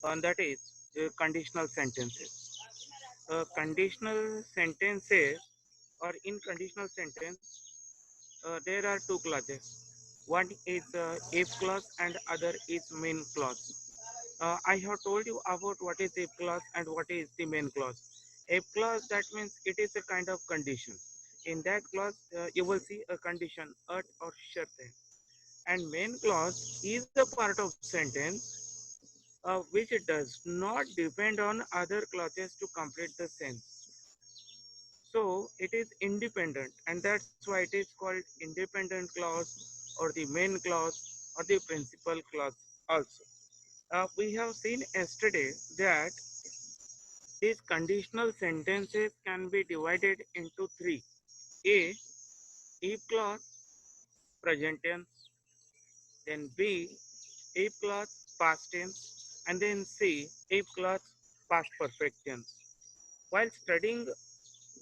and that is conditional sentences. Conditional sentences or in conditional sentence, there are two clauses. One is if clause and other is main clause. I have told you about what is if clause and what is the main clause. If clause, that means it is a kind of condition. In that clause, you will see a condition, at or sharte. And main clause is a part of sentence which does not depend on other clauses to complete the sentence. So it is independent, and that's why it is called independent clause or the main clause or the principal clause also. We have seen yesterday that these conditional sentences can be divided into three. A, if clause, present tense, then B, if clause, past tense, and then C, if clause, past perfect tense. While studying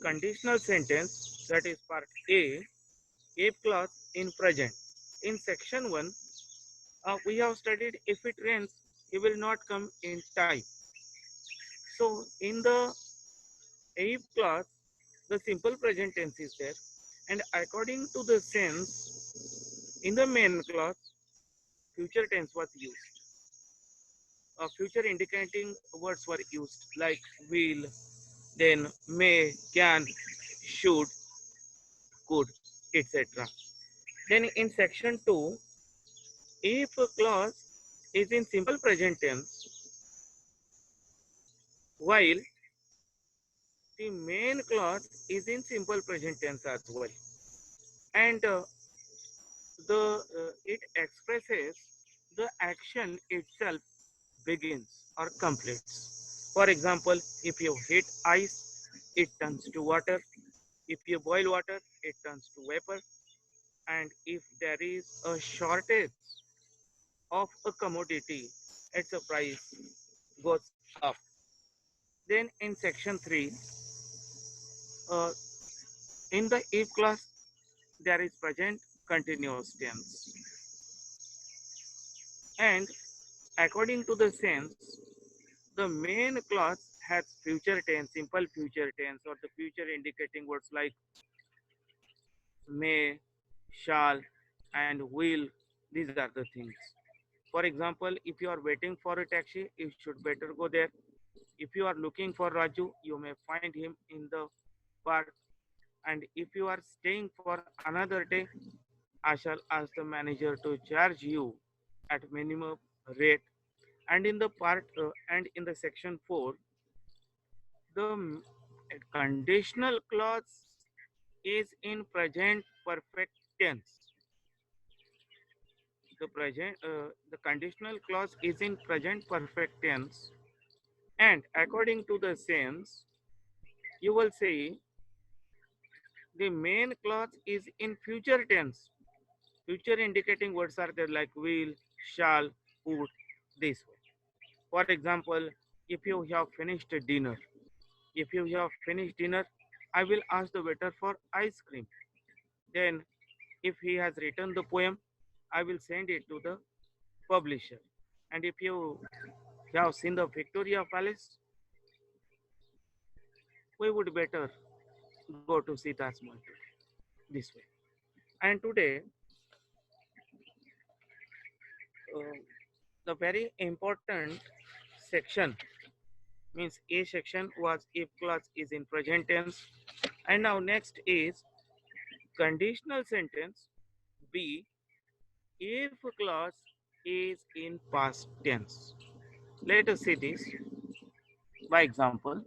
conditional sentence, that is part A, if clause in present. In section 1, we have studied if it rains, it will not come in time. So in the if clause, the simple present tense is there, and according to the sense, in the main clause, future tense was used. Future indicating words were used like will, then may, can, should, could, etc. Then in section 2, if a clause is in simple present tense, while the main clause is in simple present tense as well, and the it expresses the action itself begins or completes. For example, if you heat ice, it turns to water. If you boil water, it turns to vapor. And if there is a shortage of a commodity, its price goes up. Then in section 3, uh, in the if clause, there is present continuous tense. And according to the sense, the main clause has future tense, simple future tense, or the future indicating words like may, shall, and will. These are the things. For example, if you are waiting for a taxi, you should better go there. If you are looking for Raju, you may find him in the park. And if you are staying for another day, I shall ask the manager to charge you at minimum rate. And in the part and in the section 4, the conditional clause is in present perfect tense. The conditional clause is in present perfect tense, and according to the sense, you will say the main clause is in future tense. Future indicating words are there like will, shall, would, this way. For example, if you have finished dinner, if you have finished dinner, I will ask the waiter for ice cream. Then, if he has written the poem, I will send it to the publisher. And if you have seen the Victoria Palace, we would better go to see Taj Mahal this way. And today, uh, the very important section means A section was if clause is in present tense, and now next is conditional sentence B if clause is in past tense. Let us see this by example.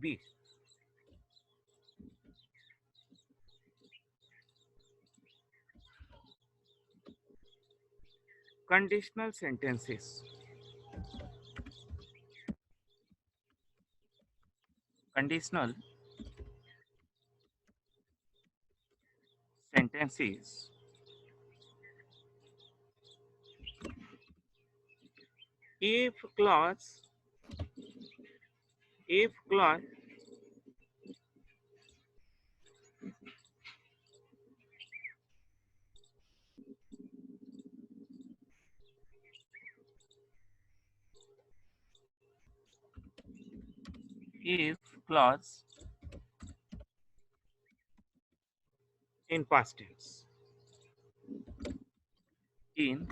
be. Conditional sentences. Conditional sentences. If clause, if clause, if clause in past tense, in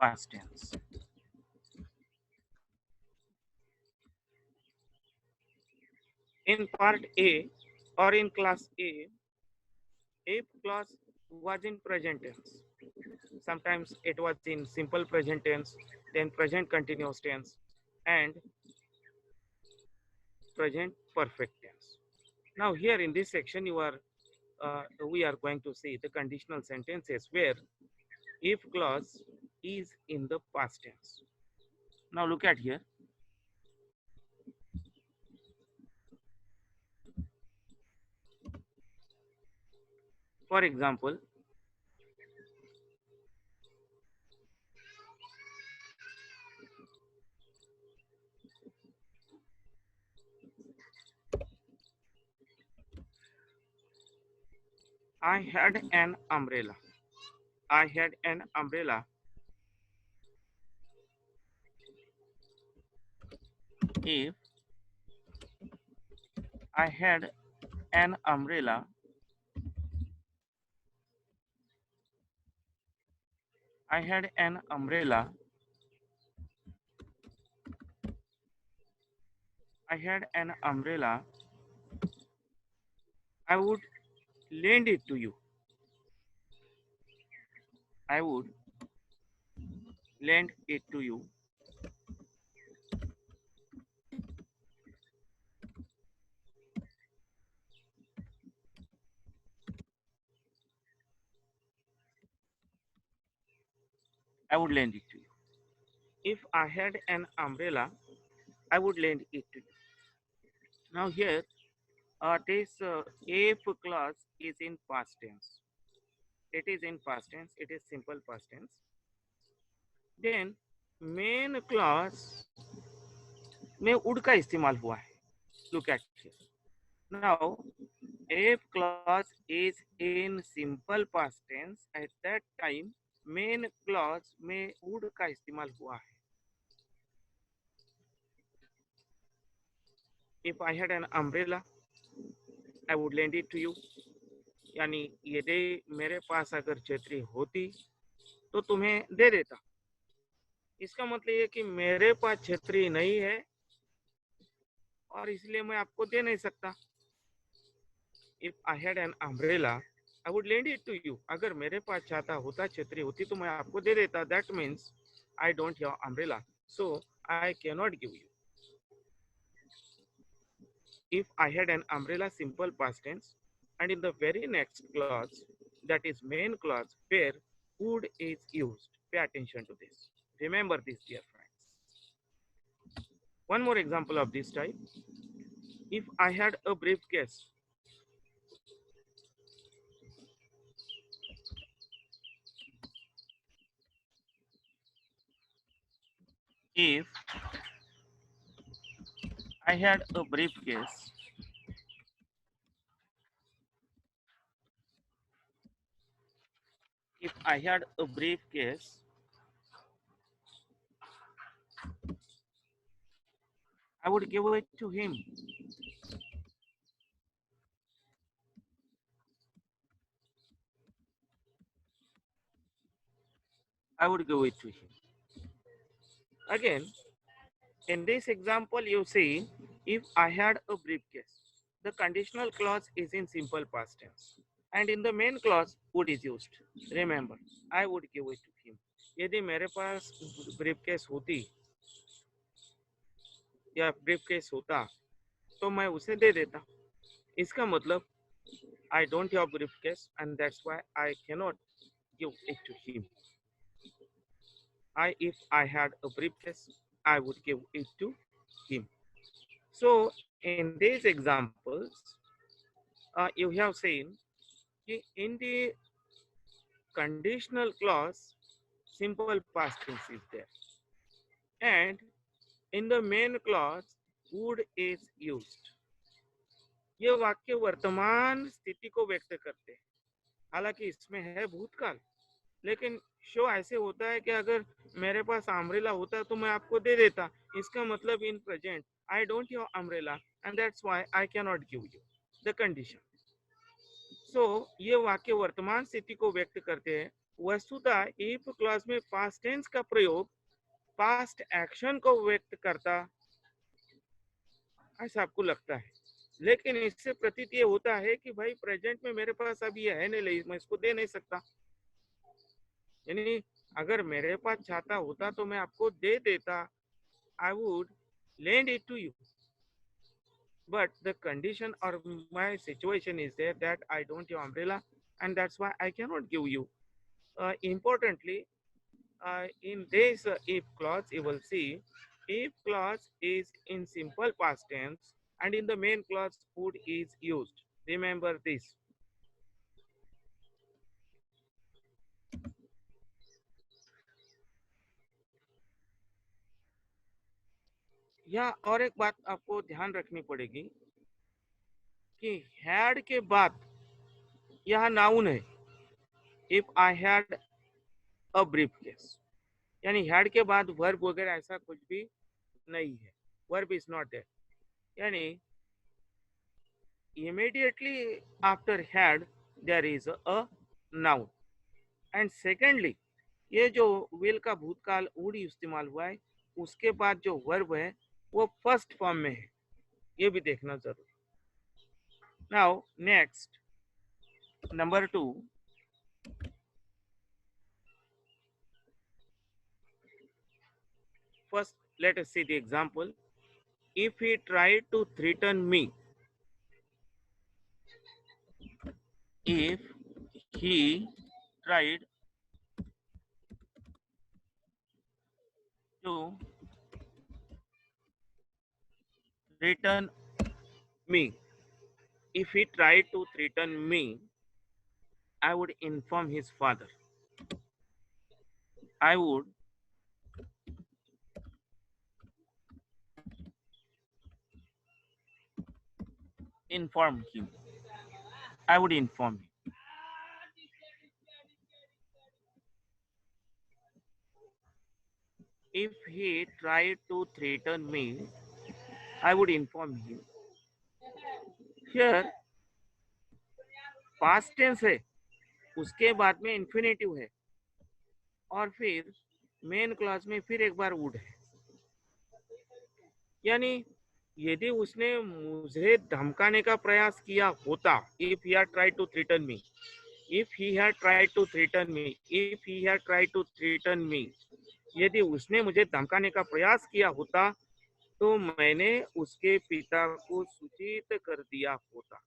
past tense. In part A or in class A, if clause was in present tense. Sometimes it was in simple present tense, then present continuous tense, and present perfect tense. Now here in this section, we are going to see the conditional sentences where if clause is in the past tense. Now look at here. For example, I had an umbrella. I had an umbrella. If I had an umbrella, I had an umbrella. I had an umbrella. I would lend it to you. I would lend it to you. I would lend it to you. If I had an umbrella, I would lend it to you. Now here, this if clause is in past tense. It is in past tense. It is simple past tense. Then main clause में would का इस्तेमाल हुआ है. Look at here. Now, if clause is in simple past tense, at that time main clause में would का इस्तेमाल हुआ है. If I had an umbrella, I would lend it to you. यानी यदि मेरे पास अगर छतरी होती तो तुम्हें दे देता. इसका मतलब ये कि मेरे पास छतरी नहीं है और इसलिए मैं आपको दे नहीं सकता. If I had an umbrella, I would lend it to you. अगर मेरे पास छाता होता, छतरी होती तो मैं आपको दे देता. That means I don't have umbrella, so I cannot give you. If I had an umbrella, simple past tense, and in the very next clause, that is main clause, where would is used. Pay attention to this. Remember this, dear friends. One more example of this type. If I had a briefcase, if I had a briefcase, if I had a briefcase, I would give it to him. I would give it to him. Again, in this example, you see, if I had a briefcase, the conditional clause is in simple past tense. And in the main clause, would is used. Remember, I would give it to him. यदि मेरे पास briefcase होती या briefcase होता तो मैं उसे दे देता। इसका मतलब I don't have briefcase and that's why I cannot give it to him. If I had a briefcase, I would give it to him. So in these examples, you have seen in the conditional clause, simple past tense is there, and in the main clause, would is used. ये वाक्य वर्तमान स्थिति को व्यक्त करते हैं, हालांकि इसमें है भूतकाल, लेकिन शो ऐसे होता है कि अगर मेरे पास अम्ब्रेला होता तो मैं आपको दे देता। इसका मतलब in present I don't have umbrella and that's why I can not give you the condition. So ये वाक्य वर्तमान स्थिति को व्यक्त करते हैं। वस्तुतः इफ क्लॉज में पास्ट टेंस का प्रयोग पास्ट एक्शन को व्यक्त करता ऐसा आपको लगता है, लेकिन इससे प्रतीत ये होता है कि भाई प्रेजेंट में मेरे पास अब ये है नहीं, मैं इसको दे नहीं सकता। यानी अगर मेरे पास छाता होता तो मैं आपको दे देता, I would lend it to you. But the condition or my situation is there that I don't have umbrella and that's why I cannot give you. Importantly, in this if clause, you will see if clause is in simple past tense and in the main clause would is used. Remember this. या और एक बात आपको ध्यान रखनी पड़ेगी कि had के बाद यह नाउन है। If I had a briefcase, यानी हैड के बाद वर्ब वगैरह ऐसा कुछ भी नहीं है, वर्ब इज नॉट देयर। यानी immediately after had there is a noun and secondly ये जो will का भूतकाल would इस्तेमाल हुआ है उसके बाद जो वर्ब है वो फर्स्ट फॉर्म में है, ये भी देखना जरूरी। Now next number 2, first let us see the example. If he tried to threaten me, if he tried to threaten me, if he tried to threaten me, I would inform his father. I would inform him. I would inform him. If he tried to threaten me, I would inform him. Here, past tense है, उसके बाद में infinitive है और फिर main clause में फिर एक बार वुड है। यानी यदि उसने मुझे धमकाने का प्रयास किया होता, if he had tried to threaten me, if he had tried to threaten me, if he had tried to threaten me, यदि उसने मुझे धमकाने का प्रयास किया होता तो मैंने उसके पिता को सूचित कर दिया होता।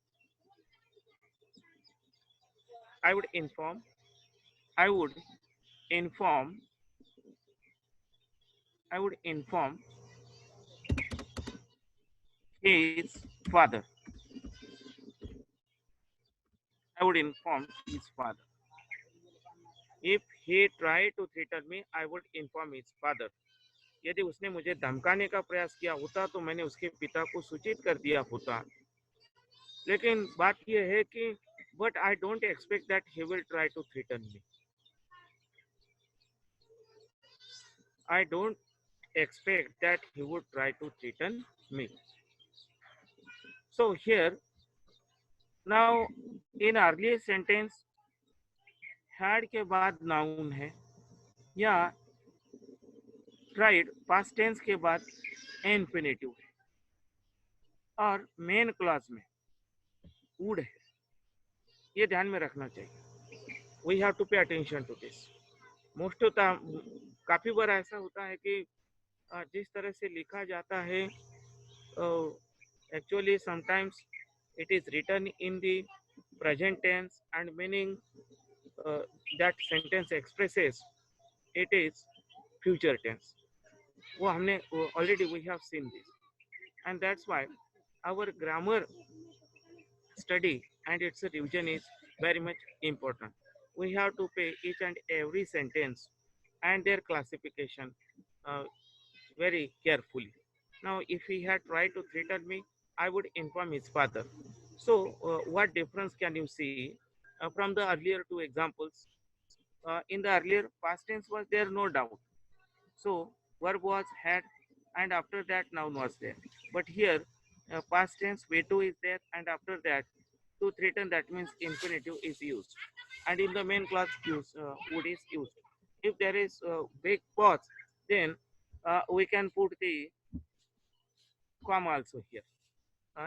I would inform his father. I would inform his father. If he tried to threaten me, I would inform his father. यदि उसने मुझे धमकाने का प्रयास किया होता तो मैंने उसके पिता को सूचित कर दिया होता। लेकिन बात यह है कि but I don't expect that he will try to threaten me. I don't expect that he would try to threaten me. So here, now in earlier sentence, had के बाद noun है या tried past tense के बाद infinitive है और main clause में would है, ये ध्यान में रखना चाहिए। We have to pay attention to this. Most of the काफी बार ऐसा होता है कि जिस तरह से लिखा जाता है Actually, sometimes it is written in the present tense and meaning uh, that sentence expresses it is future tense. वो हमने already we have seen this, and that's why our grammar study and its revision is very much important. We have to pay each and every sentence and their classification uh, very carefully. Now, if he had tried to threaten me, I would inform his father. So, what difference can you see from the earlier two examples? In the earlier, past tense was there, no doubt. So, verb was had, and after that, noun was there. But here, past tense V2 is there, and after that, to threaten, that means infinitive is used. And in the main clause, would is used. If there is a big pause, then we can put the comma also here.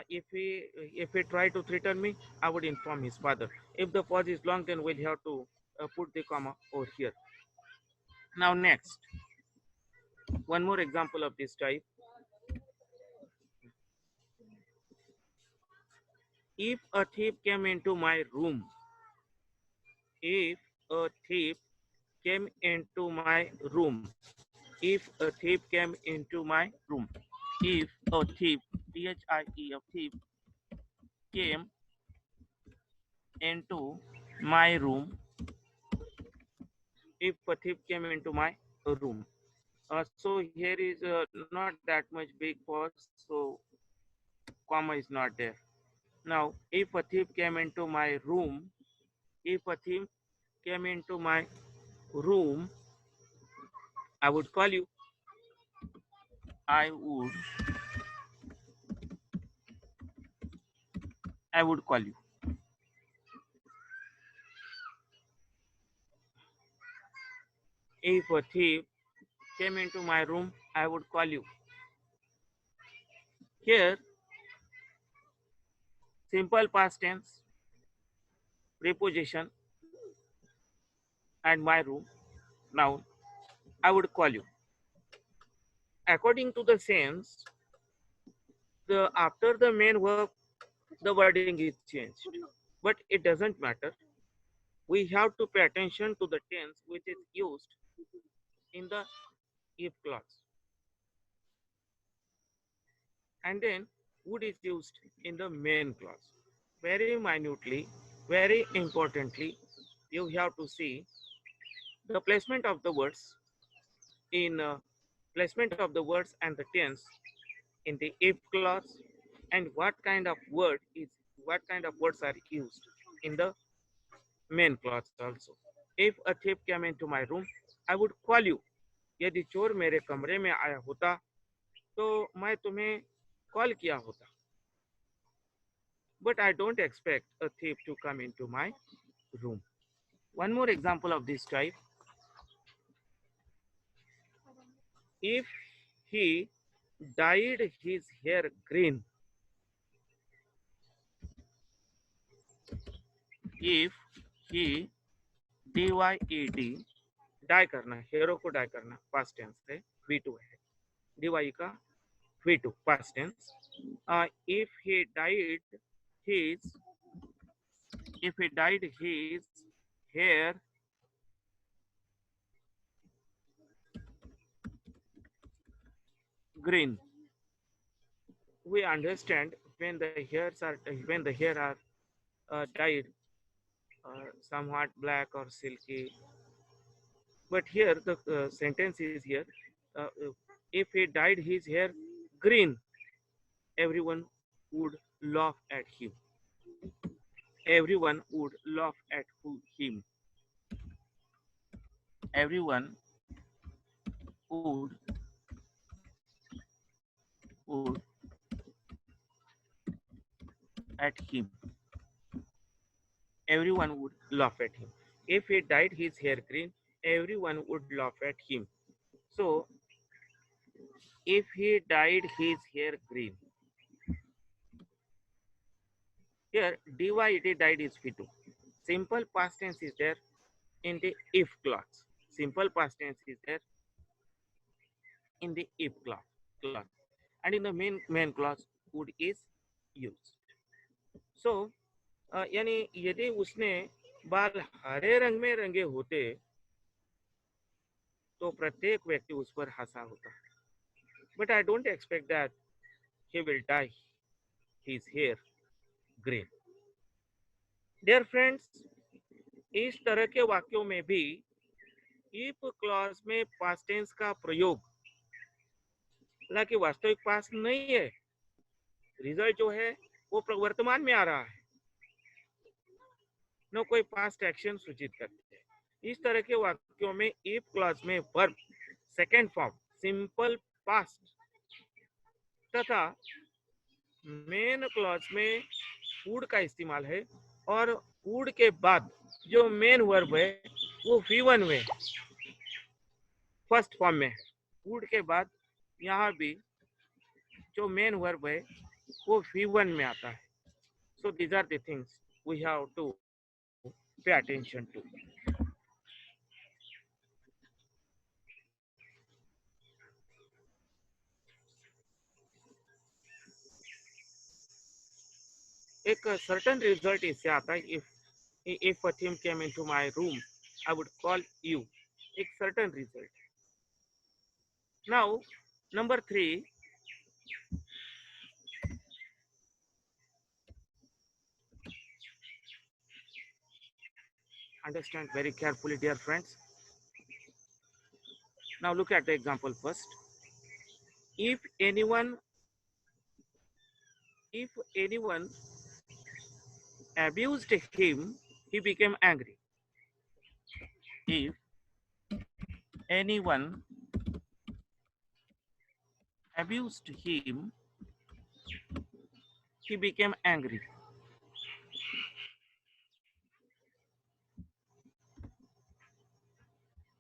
If he try to threaten me, I would inform his father. If the pause is long, then we'll have to put the comma over here. Now next, one more example of this type. If a thief came into my room, if a thief came into my room, if a thief came into my room, if a thief, Thie, a thief came into my room, if a thief came into my room. So here is not that much big pause, so comma is not there. Now, if a thief came into my room, if a thief came into my room, I would call you. I would, I would call you. If a thief came into my room, I would call you. Here, simple past tense, preposition, and my room. Now, I would call you. According to the sense, the after the main verb, the wording is changed. But it doesn't matter. We have to pay attention to the tense which is used in the if clause. And then would is used in the main clause. Very minutely, very importantly, you have to see the placement of the words in placement of the words and the tense in the if clause, and what kind of words are used in the main clause also. If a thief came into my room, I would call you. यदि चोर मेरे कमरे में आया होता तो मैं तुम्हें कॉल किया होता. But I don't expect a thief to come into my room. One more example of this type. If he dyed his hair green, if he DYED, dye करना, हेरो को डाई करना, पास्ट टेंस है, V2 है, DYE का V2 past tense. If he his dyed his hair green, we understand when the hair are dyed somewhat black or silky. But here the sentence is here. If he dyed his hair green, everyone would laugh at him. Everyone would laugh at him. Everyone would would at him. Everyone would laugh at him. If he dyed his hair green, everyone would laugh at him. So, if he dyed his hair green, here DYED dyed is V2. Simple past tense is there in the if clause. Simple past tense is there in the if clause. And in the main clause, would is used. So यानी यदि उसने बाल हरे रंग में रंगे होते तो प्रत्येक व्यक्ति उस पर हंसा होता. But I don't expect that he will dye his hair green. Dear friends, इस तरह के वाक्यों में भी इफ क्लॉज में पास्ट टेंस का प्रयोग, हालांकि वास्तविक पास्ट नहीं है, रिजल्ट जो है वो वर्तमान में आ रहा है, न कोई पास्ट एक्शन सूचित करते हैं. इस तरह के वाक्यों में इफ क्लॉज में verb second form simple past तथा मेन क्लॉज में वुड का इस्तेमाल है और वुड के बाद जो मेन वर्ब है वो V1 में फर्स्ट फॉर्म में है. वुड के बाद यहाँ भी जो मेन वर्ब है वो V1 में आता है. So these are the things we have to pay attention to. एक certain result इससे आता है. If a team came into my room, I would call you. एक certain result. Now, number 3, understand very carefully, dear friends. Now look at the example first. If anyone abused him, he became angry. If anyone abused him, he became angry.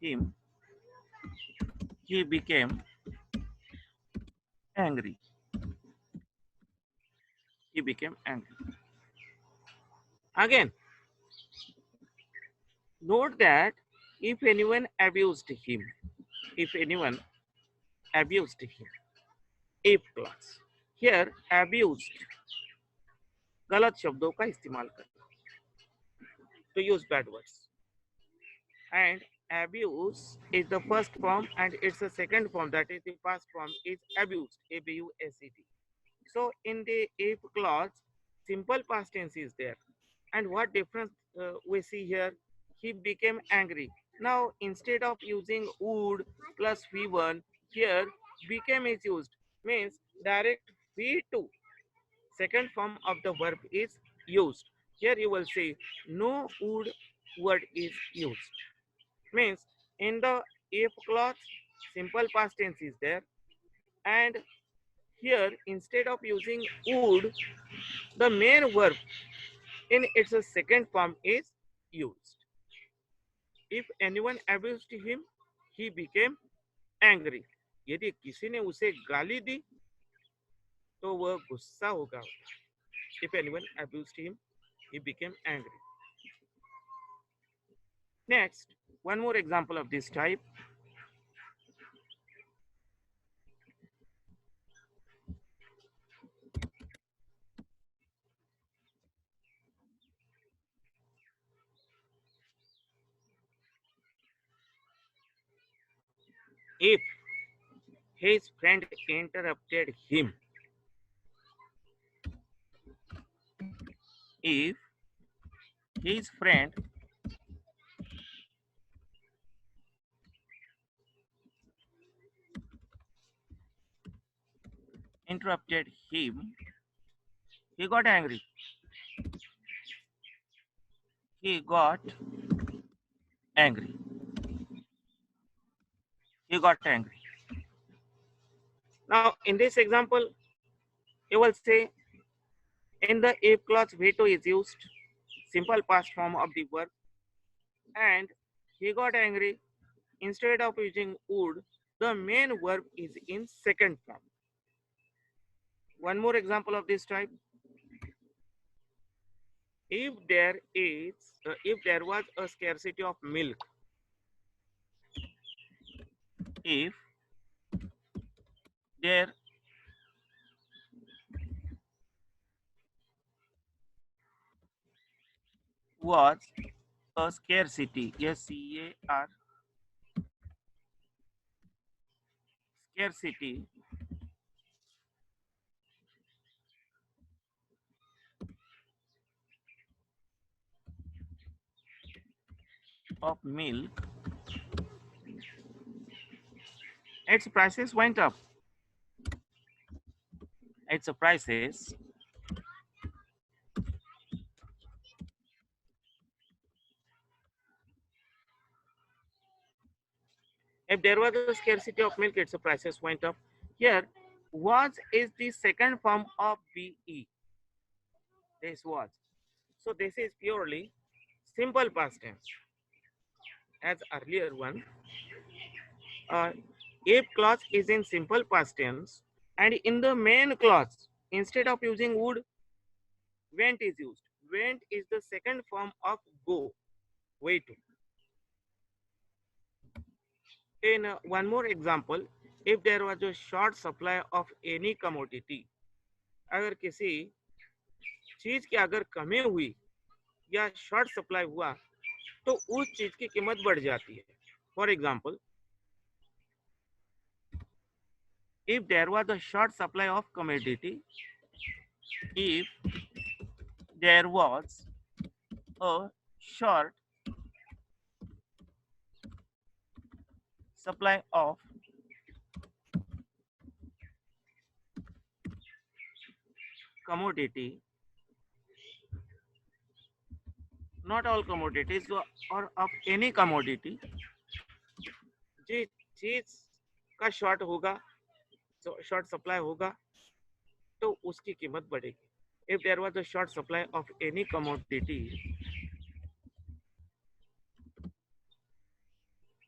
Him, he became angry. He became angry. Again, note that if anyone abused him, if anyone abused him, if clause. Here, abused गलत शब्दों का इस्तेमाल करना, to use bad words. And abuse is the first form and it's the second form, that is the past form is abused, A-B-U-S-E-D. So in the if clause, simple past tense is there. And what difference we see here? He became angry. Now instead of using would plus V1, here became is used. Means direct V2, second form of the verb is used. Here you will see no would word is used. Means in the if clause, simple past tense is there. And here instead of using would, the main verb in its second form is used. If anyone abused him, he became angry. यदि किसी ने उसे गाली दी तो वह गुस्सा होगा. If anyone abused him, he became angry. Next, one more example of this type. If his friend interrupted him, if his friend interrupted him, he got angry. He got angry. He got angry. Now, in this example, you will say in the if clause veto is used, simple past form of the verb, and he got angry. Instead of using would, the main verb is in second form. One more example of this type. If there was a scarcity of milk, if there was a scarcity. SCAR, scarcity of milk, its prices went up. Its prices if there was a scarcity of milk, its prices went up. Here, was is the second form of BE. This was. So this is purely simple past tense. As earlier one, uh, if clause is in simple past tense, and in the main clause, instead of using would, went is used. Went is the second form of go, way to. In one more example, if there was a short supply of any commodity, अगर किसी चीज की अगर कमी हुई या short supply हुआ तो उस चीज की कीमत बढ़ जाती है. For example, if there was a short supply of commodity, if there was a short supply of commodity, not all commodities or of any commodity, जिस चीज का शॉर्ट होगा, शॉर्ट सप्लाई होगा तो उसकी कीमत बढ़ेगी. If there was a short supply of any commodity,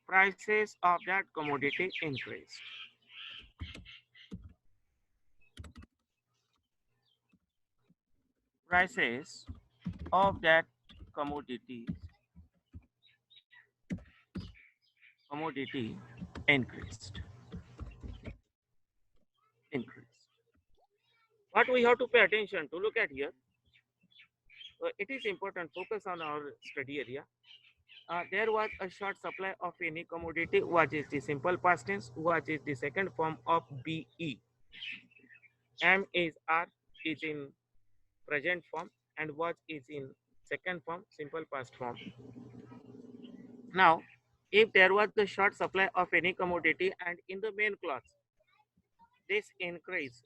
prices of that commodity increased. Prices of that commodity increased. What we have to pay attention to, look at here. It is important, focus on our study area. There was a short supply of any commodity, what is the simple past tense, what is the second form of BE. Am is are is in present form and was is in second form, simple past form. Now, if there was the short supply of any commodity and in the main clause, this increased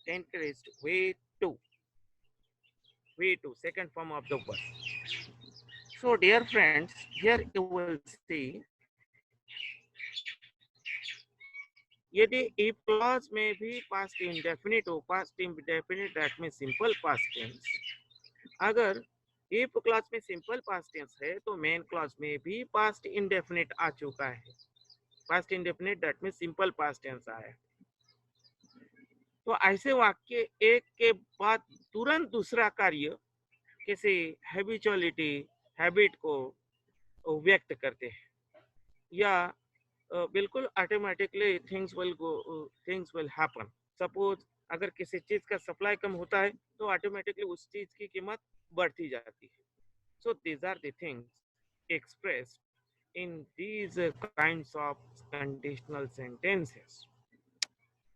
way to second form of the verb. So dear friends, here you will see, यदि if clause में भी past indefinite हो, past indefinite that means simple past tense, अगर if clause में simple past tense है तो main clause में भी past indefinite आ चुका है. Past indefinite that means simple past tense आया है. तो ऐसे वाक्य एक के बाद तुरंत दूसरा कार्य किसी हैबिचुअलिटी, हैबिट को व्यक्त करते हैं या बिल्कुल automatically things will happen. Suppose अगर किसी चीज का सप्लाई कम होता है तो ऑटोमेटिकली उस चीज की कीमत बढ़ती जाती है. So these are the things expressed in these kinds of conditional sentences.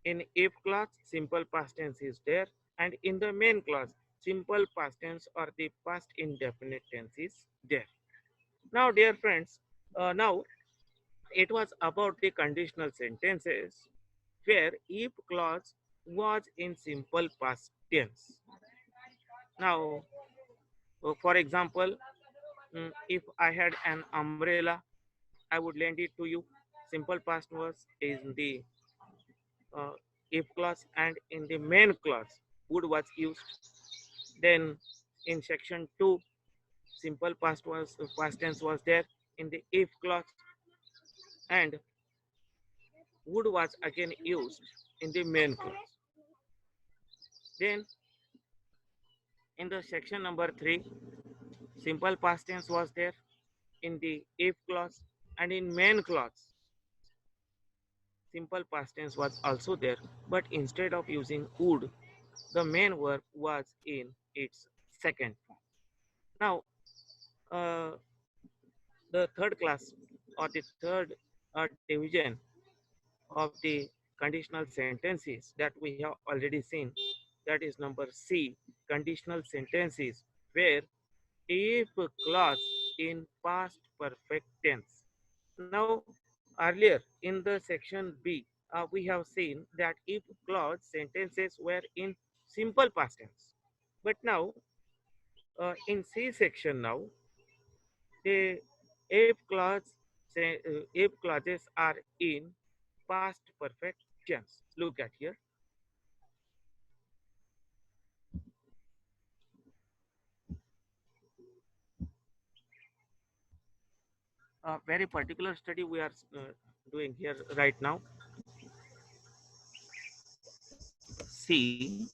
In if clause, simple past tense is there, and in the main clause, simple past tense or the past indefinite tense is there. Now, dear friends, now it was about the conditional sentences where if clause was in simple past tense. Now, for example, if I had an umbrella, I would lend it to you. Simple past was in the uh, if clause and in the main clause would was used. Then in section 2, simple past tense was there in the if clause and would was again used in the main clause. Then in the section number 3, simple past tense was there in the if clause and in main clause. Simple past tense was also there, but instead of using would, the main verb was in its second form. Now, uh, the third class or the third division of the conditional sentences that we have already seen, that is number C, conditional sentences, where if clause in past perfect tense. Now, earlier in the section B, we have seen that if clause sentences were in simple past tense. But now, in C section now, the if clause if clauses are in past perfect tense. Look at here. A very particular study we are doing here right now. C,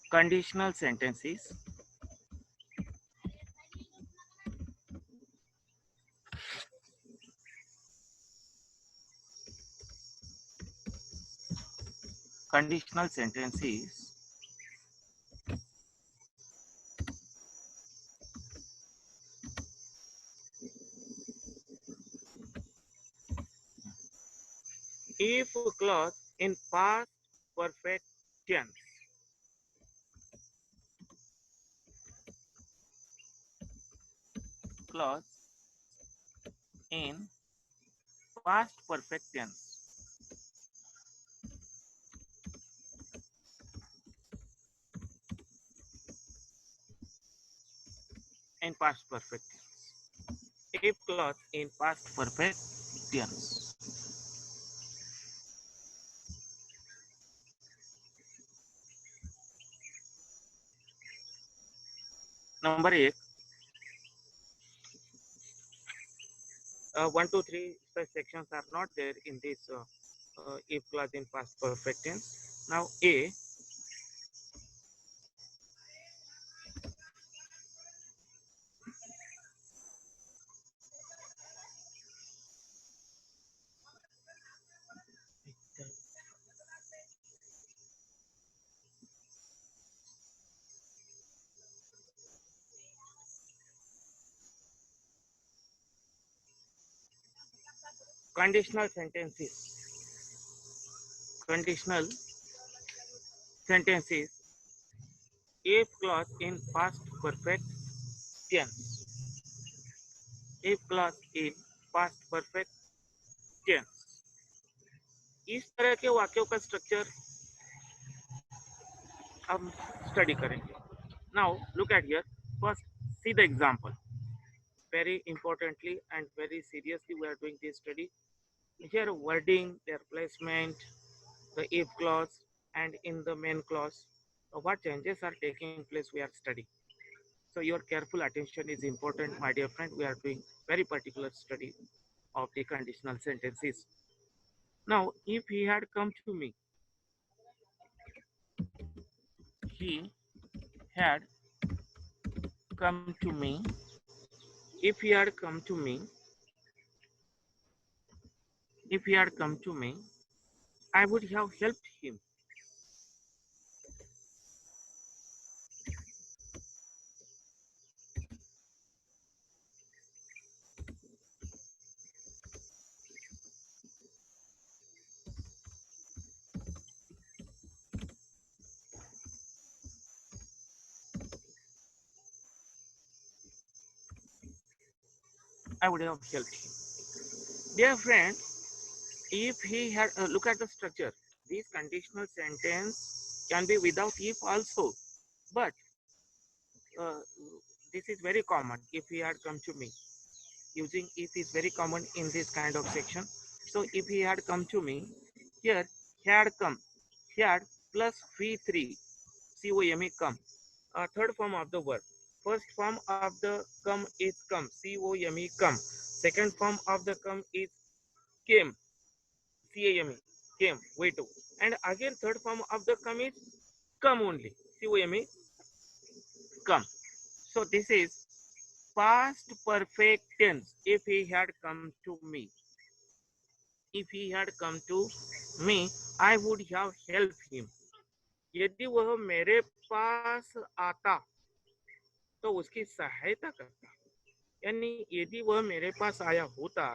conditional sentences conditional sentences if clause in past perfect tense. Clause in past perfect tense. In past perfect tense. If clause in past perfect tense. Number 8, 1, 2, 3 such sections are not there in this if clause in past perfect tense. Now A, conditional sentences. Conditional sentences if clause in past perfect tense. If clause in past perfect tense. इस तरह के वाक्यों का structure हम study करेंगे. Now look at here. First, see the example. Very importantly and very seriously, we are doing this study. Here, wording, their placement, the if clause, and in the main clause, what changes are taking place, we are studying. So your careful attention is important, my dear friend. We are doing very particular study of the conditional sentences. Now, if he had come to me, he had come to me, if he had come to me, if he had come to me, I would have helped him. I would have helped him. Dear friend, if he had, look at the structure. This conditional sentence can be without if also, but uh, this is very common. If he had come to me, using if is very common in this kind of section. So if he had come to me, here had come, had plus v3, come, third form of the verb. First form of the come is come, come. Second form of the come is came, came, came, wait. And again third form of the come is come only, come. So this is past perfect tense. If he had come to me, if he had come to me, I would have helped him. यदि वह मेरे पास आता तो उसकी सहायता करता, यानी यदि वह मेरे पास आया होता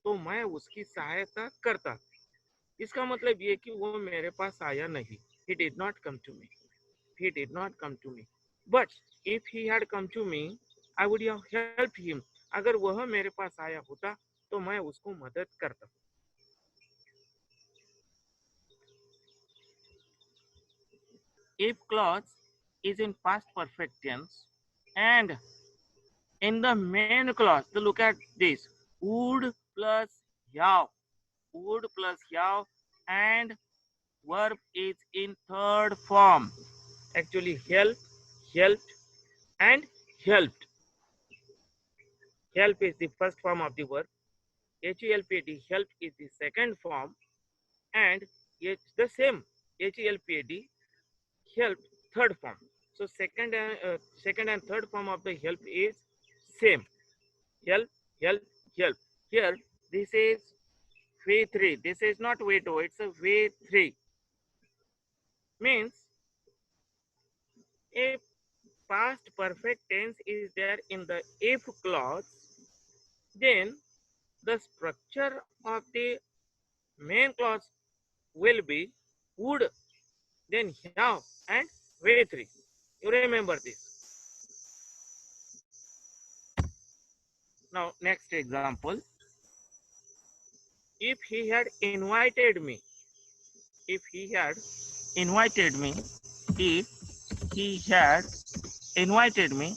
तो मैं उसकी सहायता करता। इसका मतलब ये कि वो मेरे पास आया नहीं, he did not come to me, he did not come to me, but if he had come to me I would have helped him, अगर वह मेरे पास आया होता तो मैं उसको मदद करता। If clause is in past perfect tense and in the main clause, so look at this, would plus yav, would plus yav, and verb is in third form, actually help, helped, and helped. Help is the first form of the verb, helped, help is the second form, and it's the same, helped, help third form. So second and third form of the help is same, help, help, help. Here this is V3, this is not V2, it's a V3. Means if past perfect tense is there in the if clause, then the structure of the main clause will be would, then have, and V3. You remember this. Now next example, if he had invited me, if he had invited me, if he had invited me,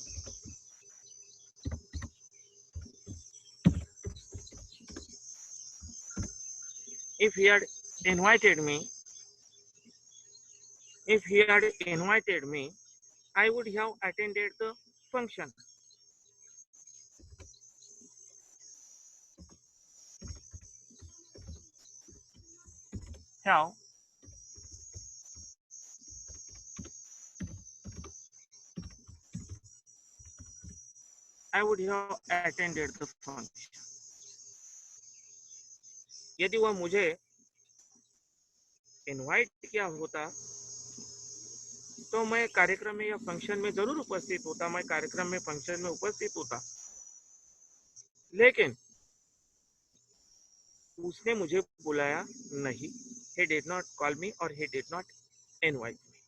if he had invited me, if he had invited me, I would have attended the function. Have, I would have attended the function. यदि वह मुझे invite किया होता तो मैं कार्यक्रम में या फंक्शन में जरूर उपस्थित होता, मैं कार्यक्रम में फंक्शन में उपस्थित होता, लेकिन उसने मुझे बुलाया नहीं, he did not call me or he did not invite me.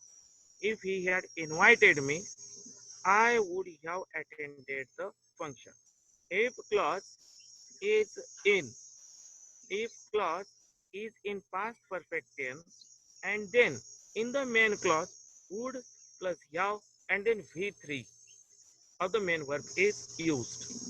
If he had invited me, I would have attended the function. If clause is in, if clause is in past perfect tense and then in the main clause would plus have and then V3 of the main verb is used.